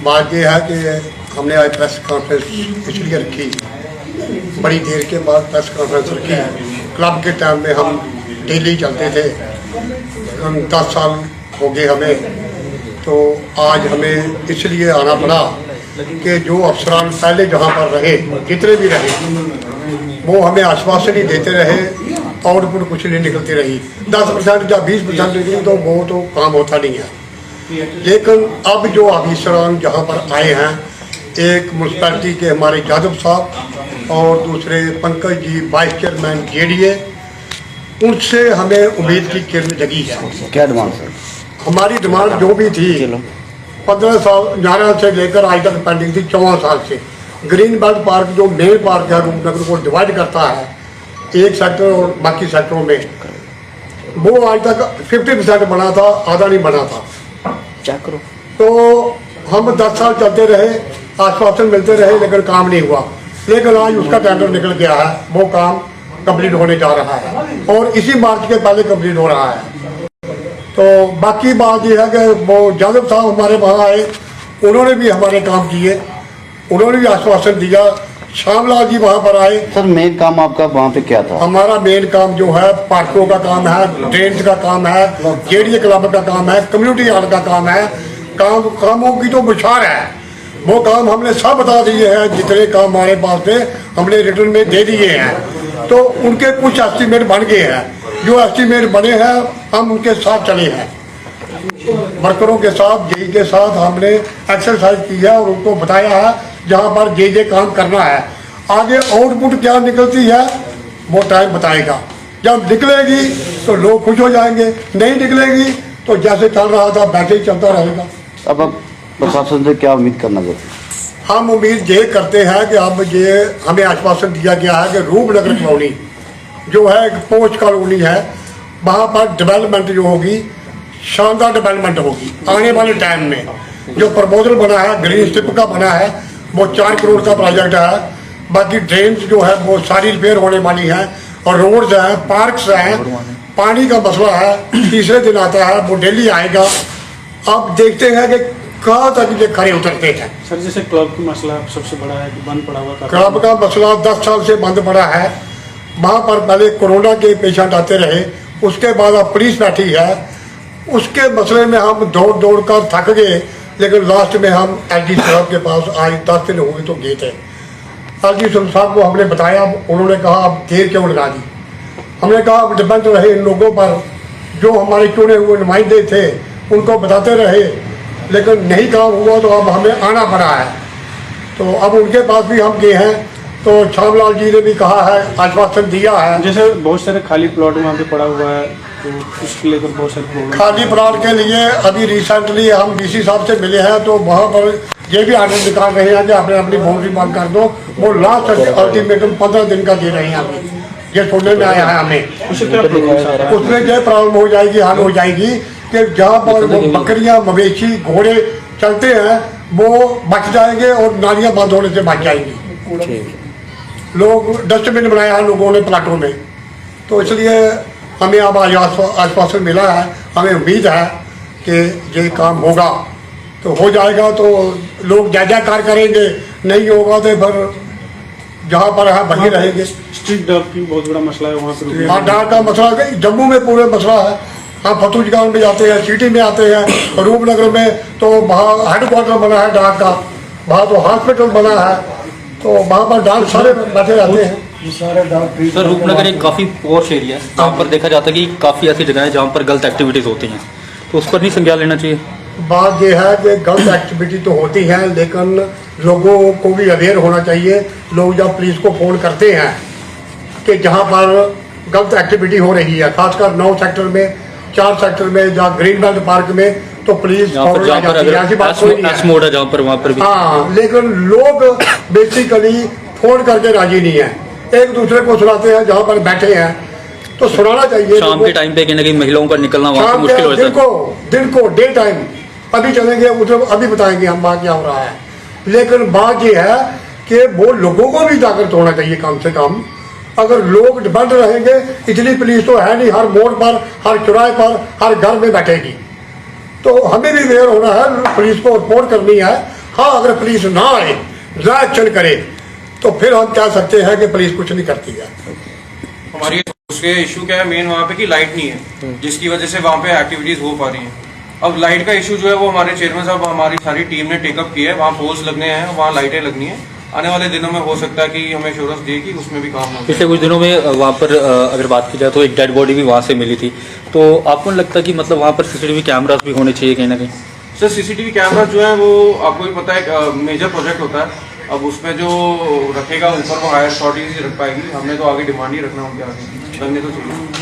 बात यह है कि हमने आज प्रेस कॉन्फ्रेंस इसलिए रखी, बड़ी देर के बाद प्रेस कॉन्फ्रेंस रखी। क्लब के टाइम में हम डेली चलते थे, 10 साल हो गए हमें, तो आज हमें इसलिए आना पड़ा कि जो अफसरान पहले जहाँ पर रहे, जितने भी रहे, वो हमें आश्वासन ही देते रहे, आउटपुट कुछ नहीं निकलती रही। 10% या 20% निकली तो वो तो काम होता नहीं है। लेकिन अब जो अफसरान जहाँ पर आए हैं, एक म्यूनसिपैलिटी के हमारे यादव साहब और दूसरे Pankaj ji vice chairman JDA, उनसे हमें उम्मीद की किरण जगी है। क्या डिमांड सर? हमारी डिमांड जो भी थी 15 साल 11 से लेकर आज तक पेंडिंग थी, 14 साल से। ग्रीन बेल्ट पार्क जो मेन पार्क है रूपनगर को डिवाइड करता है एक सेक्टर और बाकी सेक्टरों में, वो आज तक 50% बना था, आधा नहीं बना था। तो हम 10 साल चलते रहे, आश्वासन मिलते रहे, लेकिन काम नहीं हुआ। लेकिन आज उसका टेंडर निकल गया है, वो काम कंप्लीट होने जा रहा है और इसी मार्च के पहले कंप्लीट हो रहा है। तो बाकी बात यह है कि वो यादव साहब हमारे वहाँ आए, उन्होंने भी हमारे काम किए, उन्होंने भी आश्वासन दिया। श्यामलाल जी वहाँ पर आए। सर मेन काम आपका वहाँ पे क्या था? हमारा मेन काम जो है पार्कों का काम है, ड्रेन्स का काम है, JDA क्लब का काम है, कम्युनिटी हॉल का काम है। कामों की तो बुछार है, वो काम हमने सब बता दिए हैं। जितने काम हमारे पास थे हमने रिटर्न में दे दिए हैं। तो उनके कुछ एस्टीमेट बन गए हैं, जो एस्टीमेट बने हैं हम उनके साथ चले हैं, वर्करों के साथ, JE के साथ हमने एक्सरसाइज की है और उनको बताया है जहाँ पर जे काम करना है। आगे आउटपुट क्या निकलती है वो टाइम बताएगा। जब निकलेगी तो लोग खुश हो जाएंगे, नहीं निकलेगी तो जैसे चल रहा था वैसे ही चलता रहेगा। अब आप प्रशासन से क्या उम्मीद करना चाहते हैं? हम उम्मीद ये करते हैं कि अब ये हमें आश्वासन दिया गया है कि रूपनगर कॉलोनी जो है एक पोस्ट कॉलोनी है, वहाँ पर डेवलपमेंट जो होगी, शानदार डेवलपमेंट होगी आने वाले टाइम में। जो प्रपोजल बना है ग्रीन स्ट्रिप का बना है, वो 4 करोड़ का प्रोजेक्ट है। बाकी ड्रेन्स जो है वो सारी रिपेयर होने वाली है, और रोड्स हैं, पार्क्स हैं, पानी का मसला है, तीसरे दिन आता है, वो डेली आएगा। अब देखते हैं कि कहाँ तक ये खड़े उतरते हैं। सर जैसे क्लब का मसला सबसे बड़ा है कि बंद पड़ा हुआ, क्लब का मसला 10 साल से बंद पड़ा है। वहाँ पर पहले कोरोना के पेशेंट आते रहे, उसके बाद अब पुलिस बैठी है, उसके मसले में हम दौड़ दौड़ कर थक गए। लेकिन लास्ट में हम LG साहब के पास आज 10 दिन हुए तो गए थे। LG साहब को हमने बताया, उन्होंने कहा अब देर क्यों लगा दी। हमने कहा अब डिपेंड रहे इन लोगों पर, जो हमारे चुने हुए नुमाइंदे थे उनको बताते रहे, लेकिन नहीं काम हुआ तो अब हमें आना पड़ा है। तो अब उनके पास भी हम गए हैं, तो श्यामलाल जी ने भी कहा है, आश्वासन दिया है। जैसे बहुत सारे खाली प्लॉट वहाँ पे पड़ा हुआ है, तो उसको लेकर बहुत सारे प्रॉब्लम। खाली प्लॉट के लिए अभी रिसेंटली हम DC साहब से मिले हैं, तो वहाँ पर ये भी आर्डर निकाल रहे हैं कि आपने अपनी बाउंड्री बंद कर दो। वो लास्ट अल्टीमेटम 15 दिन का दे रहे हैं अभी, ये सुनने में आया है हमें। उसमें ये प्रॉब्लम हो जाएगी, हल हो जाएगी कि जहाँ पर वो बकरियाँ, मवेशी, घोड़े चलते हैं वो बच जाएंगे और नालियाँ बंद होने से बच जाएंगी। लोग डस्टबिन बनाया है लोगों ने प्लाटों में, तो इसलिए हमें अब आश्वासन मिला है। हमें उम्मीद है कि ये काम होगा, तो हो जाएगा तो लोग जय जयकार करेंगे, नहीं होगा तो फिर जहाँ पर है वहीं रहेंगे। स्ट्रीट डॉग की बहुत बड़ा मसला है वहाँ पे। हाँ, डाक का मसला जम्मू में पूरे मसला है। हाँ, फतूजगांव में जाते हैं, सिटी में आते हैं, रूपनगर में तो वहाँ हेडक्वार्टर बना है डाक का, वहाँ तो हॉस्पिटल बना है, तो वहाँ पर डाक सारे बैठे रहते हैं। सर रूपनगर एक काफ़ी पॉश एरिया है, जहाँ पर देखा जाता है कि काफ़ी ऐसी जगह है जहाँ पर गलत एक्टिविटीज़ होती हैं, तो उस पर नहीं संज्ञान लेना चाहिए? बात यह है कि गलत एक्टिविटी तो होती है, लेकिन लोगों को भी अवेयर होना चाहिए। लोग जब पुलिस को फ़ोन करते हैं कि जहाँ पर गलत एक्टिविटी हो रही है, खासकर 9 सेक्टर में, 4 सेक्टर में, जहाँ ग्रीन बेल्ट पार्क में, तो पुलिस जहाँ पर जहाँ पर वहाँ पर भी। हाँ, लेकिन लोग बेसिकली फ़ोन करके राजी नहीं है, एक दूसरे को सुनाते हैं। जहाँ पर बैठे हैं तो सुनाना चाहिए। शाम के टाइम पे कहीं ना कहीं महिलाओं का निकलना वहाँ पे मुश्किल हो जाता है। दिन को डे टाइम अभी चलेंगे, उधर अभी बताएंगे हम वहाँ क्या हो रहा है। लेकिन बात ये है कि वो लोगों को भी जागृत होना चाहिए कम से कम। अगर लोग बंद रहेंगे, इतनी पुलिस तो है नहीं हर मोड़ पर, हर चौराहे पर, हर घर में बैठेगी, तो हमें भी अवेयर होना है, पुलिस को रिपोर्ट करनी है, हाँ अगर पुलिस ना आए, ना एक्शन करे तो फिर हम कह सकते हैं कि पुलिस कुछ नहीं करती है। हमारी उसके इशू क्या है मेन वहाँ पे कि लाइट नहीं है, जिसकी वजह से वहाँ पे एक्टिविटीज हो पा रही हैं। अब लाइट का इशू जो है वो हमारे चेयरमैन साहब हमारी सारी टीम ने टेकअप किया है। वहाँ पोल्स लगने हैं, वहाँ लाइटें लगनी है। आने वाले दिनों में हो सकता है कि हमें एश्योरेंस दे कि उसमें भी काम हो। पिछले कुछ दिनों में वहाँ पर अगर बात की जाए तो एक डेड बॉडी भी वहाँ से मिली थी, तो आपको नहीं लगता कि मतलब वहाँ पर सीसीटीवी कैमरास भी होने चाहिए कहीं ना कहीं? सर सीसीटीवी कैमरा जो है वो आपको भी पता है मेजर प्रोजेक्ट होता है। अब उसमें जो रखेगा ऊपर वो हायर अथॉरिटीज ही रख पाएगी। हमने तो आगे डिमांड ही रखना उनके आगे, लगने तो चाहिए।